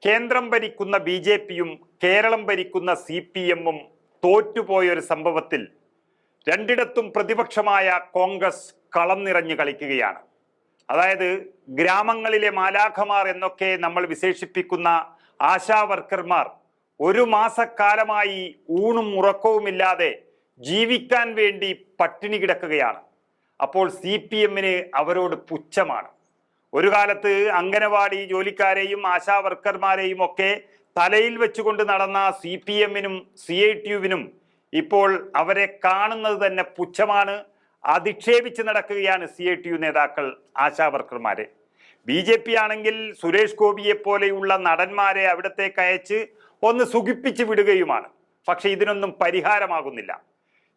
കേന്ദ്രം ഭരിക്കുന്ന ബി.ജെ.പിയും കേരളം ഭരിക്കുന്ന CPM-ഉം തോറ്റുപോയൊരു സംഭവത്തിൽ രണ്ടിടത്തും പ്രതിപക്ഷമായ കോൺഗ്രസ് കളം നിറഞ്ഞു കളിക്കുകയാണ്. അതായത് ഗ്രാമങ്ങളിലെ മാലാഖമാർ എന്നൊക്കെ നമ്മൾ വിശേഷിപ്പിക്കുന്ന ആശാവർക്കർമാർ ഒരു മാസക്കാലമായി ഊണും ഉറക്കവുമില്ലാതെ ജീവിക്കാൻ വേണ്ടി പട്ടിണി കിടക്കുകയാണ്. അപ്പോൾ CPM-ന് അവരോട് പുച്ഛമാണ്. ഒരു കാലത്ത് അംഗനവാടി ജോലിക്കാരെയും ആശാവർക്കർമാരെയും ഒക്കെ തലയിൽ വെച്ചുകൊണ്ട് നടന്ന CPM-നും CITU-വിനും ഇപ്പോൾ അവരെ കാണുന്നത് തന്നെ പുച്ഛമാണ്. അധിക്ഷേപിച്ച് നടക്കുകയാണ് CITU നേതാക്കൾ ആശാവർക്കർമാരെ. BJP ആണെങ്കിൽ സുരേഷ് ഗോപിയെ പോലെയുള്ള നടന്മാരെ അവിടത്തേക്ക് അയച്ച് ഒന്ന് സുഖിപ്പിച്ച് വിടുകയുമാണ്. പക്ഷെ ഇതിനൊന്നും പരിഹാരമാകുന്നില്ല.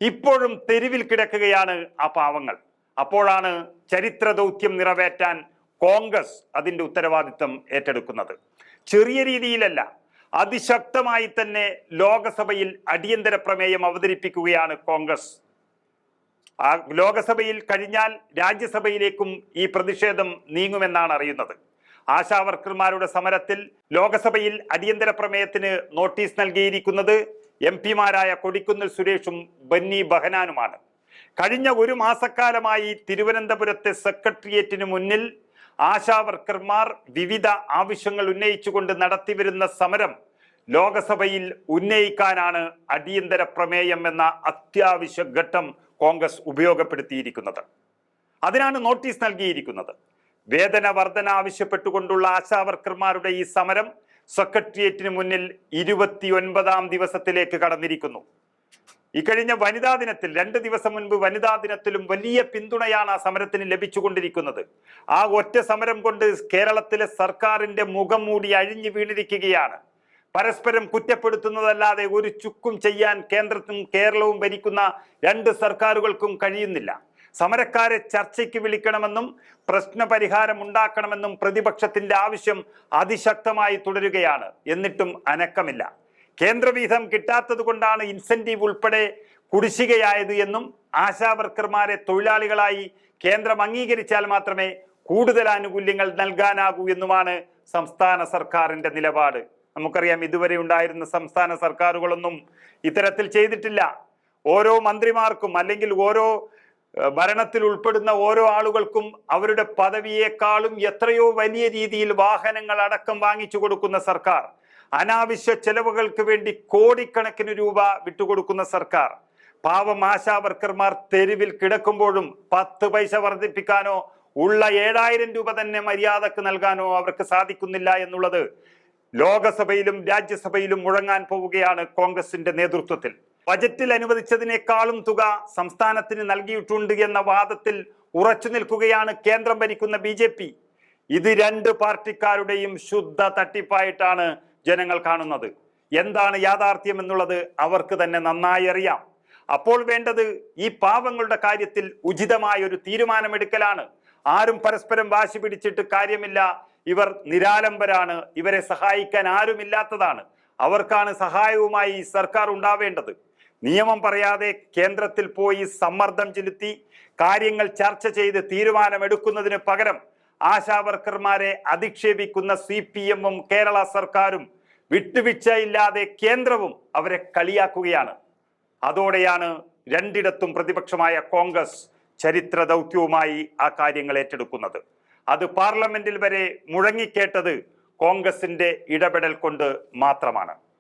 ഇപ്പോഴും തെരുവിൽ കിടക്കുകയാണ് ആ പാവങ്ങൾ. അപ്പോഴാണ് ചരിത്ര ദൗത്യം നിറവേറ്റാൻ കോൺഗ്രസ് അതിൻ്റെ ഉത്തരവാദിത്വം ഏറ്റെടുക്കുന്നത്. ചെറിയ രീതിയിലല്ല, അതിശക്തമായി തന്നെ ലോകസഭയിൽ അടിയന്തര പ്രമേയം അവതരിപ്പിക്കുകയാണ് കോൺഗ്രസ്. ആ ലോകസഭയിൽ കഴിഞ്ഞാൽ രാജ്യസഭയിലേക്കും ഈ പ്രതിഷേധം നീങ്ങുമെന്നാണ് അറിയുന്നത്. ആശാവർക്കർമാരുടെ സമരത്തിൽ ലോകസഭയിൽ അടിയന്തര പ്രമേയത്തിന് നോട്ടീസ് നൽകിയിരിക്കുന്നത് MP-മാരായ കൊടിക്കുന്നിൽ സുരേഷും ബന്നി ബഹനാനുമാണ്. കഴിഞ്ഞ ഒരു മാസക്കാലമായി തിരുവനന്തപുരത്തെ സെക്രട്ടേറിയറ്റിന് മുന്നിൽ ആശാവർക്കർമാർ വിവിധ ആവശ്യങ്ങൾ ഉന്നയിച്ചുകൊണ്ട് നടത്തിവരുന്ന സമരം ലോകസഭയിൽ ഉന്നയിക്കാനാണ് അടിയന്തര പ്രമേയം എന്ന അത്യാവശ്യ ഘട്ടം കോൺഗ്രസ് ഉപയോഗപ്പെടുത്തിയിരിക്കുന്നത്. അതിനാണ് നോട്ടീസ് നൽകിയിരിക്കുന്നത്. വേതന വർധന ആവശ്യപ്പെട്ടുകൊണ്ടുള്ള ആശാവർക്കർമാരുടെ ഈ സമരം സെക്രട്ടേറിയറ്റിന് മുന്നിൽ 29ാം ദിവസത്തിലേക്ക് കടന്നിരിക്കുന്നു. ഇക്കഴിഞ്ഞ വനിതാ ദിനത്തിൽ 2 ദിവസം മുൻപ് വനിതാ ദിനത്തിലും വലിയ പിന്തുണയാണ് ആ സമരത്തിന് ലഭിച്ചുകൊണ്ടിരിക്കുന്നത്. ആ ഒറ്റ സമരം കൊണ്ട് കേരളത്തിലെ സർക്കാരിന്റെ മുഖം മൂടി അഴിഞ്ഞു വീണിരിക്കുകയാണ്. പരസ്പരം കുറ്റപ്പെടുത്തുന്നതല്ലാതെ ഒരു ചുക്കും ചെയ്യാൻ കേന്ദ്രവും കേരളവും ഭരിക്കുന്ന 2 സർക്കാരുകൾക്കും കഴിയുന്നില്ല. സമരക്കാരെ ചർച്ചയ്ക്ക് വിളിക്കണമെന്നും പ്രശ്നപരിഹാരം ഉണ്ടാക്കണമെന്നും പ്രതിപക്ഷത്തിന്റെ ആവശ്യം അതിശക്തമായി തുടരുകയാണ്. എന്നിട്ടും അനക്കമില്ല. കേന്ദ്രവിഹിതം കിട്ടാത്തത് കൊണ്ടാണ് ഇൻസെന്റീവ് ഉൾപ്പെടെ കുടിശ്ശികയായത് എന്നും ആശാവർക്കർമാരെ തൊഴിലാളികളായി കേന്ദ്രം അംഗീകരിച്ചാൽ മാത്രമേ കൂടുതൽ ആനുകൂല്യങ്ങൾ നൽകാനാകൂ എന്നുമാണ് സംസ്ഥാന സർക്കാരിന്റെ നിലപാട്. നമുക്കറിയാം, ഇതുവരെ ഉണ്ടായിരുന്ന സംസ്ഥാന സർക്കാരുകളൊന്നും ഇത്തരത്തിൽ ചെയ്തിട്ടില്ല. ഓരോ മന്ത്രിമാർക്കും അല്ലെങ്കിൽ ഓരോ ഭരണത്തിൽ ഉൾപ്പെടുന്ന ഓരോ ആളുകൾക്കും അവരുടെ പദവിയേക്കാളും എത്രയോ വലിയ രീതിയിൽ വാഹനങ്ങൾ അടക്കം വാങ്ങിച്ചു കൊടുക്കുന്ന സർക്കാർ, അനാവശ്യ ചെലവുകൾക്ക് വേണ്ടി കോടിക്കണക്കിന് രൂപ വിട്ടുകൊടുക്കുന്ന സർക്കാർ, പാവം ആശാവർക്കർമാർ തെരുവിൽ കിടക്കുമ്പോഴും 10 പൈസ വർദ്ധിപ്പിക്കാനോ ഉള്ള 7000 രൂപ തന്നെ മര്യാദക്ക് നൽകാനോ അവർക്ക് സാധിക്കുന്നില്ല എന്നുള്ളത് ലോകസഭയിലും രാജ്യസഭയിലും മുഴങ്ങാൻ പോവുകയാണ് കോൺഗ്രസിന്റെ നേതൃത്വത്തിൽ. ബജറ്റിൽ അനുവദിച്ചതിനേക്കാളും തുക സംസ്ഥാനത്തിന് നൽകിയിട്ടുണ്ട് എന്ന വാദത്തിൽ ഉറച്ചു നിൽക്കുകയാണ് കേന്ദ്രം ഭരിക്കുന്ന BJP. ഇത് 2 പാർട്ടിക്കാരുടെയും ശുദ്ധ തട്ടിപ്പായിട്ടാണ് ജനങ്ങൾ കാണുന്നത്. എന്താണ് യാഥാർത്ഥ്യം എന്നുള്ളത് അവർക്ക് തന്നെ നന്നായി അറിയാം. അപ്പോൾ വേണ്ടത് ഈ പാവങ്ങളുടെ കാര്യത്തിൽ ഉചിതമായ ഒരു തീരുമാനമെടുക്കലാണ്. ആരും പരസ്പരം വാശി പിടിച്ചിട്ട് കാര്യമില്ല. ഇവർ നിരാലംബരാണ്, ഇവരെ സഹായിക്കാൻ ആരുമില്ലാത്തതാണ്. അവർക്കാണ് സഹായവുമായി സർക്കാർ ഉണ്ടാവേണ്ടത്. നിയമം പറയാതെ കേന്ദ്രത്തിൽ പോയി സമ്മർദ്ദം ചെലുത്തി കാര്യങ്ങൾ ചർച്ച ചെയ്ത് തീരുമാനമെടുക്കുന്നതിന് പകരം ആശാവർക്കർമാരെ അധിക്ഷേപിക്കുന്ന CPM-ഉം കേരള സർക്കാരും വിട്ടുവീഴ്ചയില്ലാതെ കേന്ദ്രവും അവരെ കളിയാക്കുകയാണ്. അതോടെയാണ് രണ്ടിടത്തും പ്രതിപക്ഷമായ കോൺഗ്രസ് ചരിത്ര ദൗത്യവുമായി ആ കാര്യങ്ങൾ ഏറ്റെടുക്കുന്നത്. അത് പാർലമെന്റിൽ വരെ മുഴങ്ങിക്കേട്ടത് കോൺഗ്രസിന്റെ ഇടപെടൽ കൊണ്ട് മാത്രമാണ്.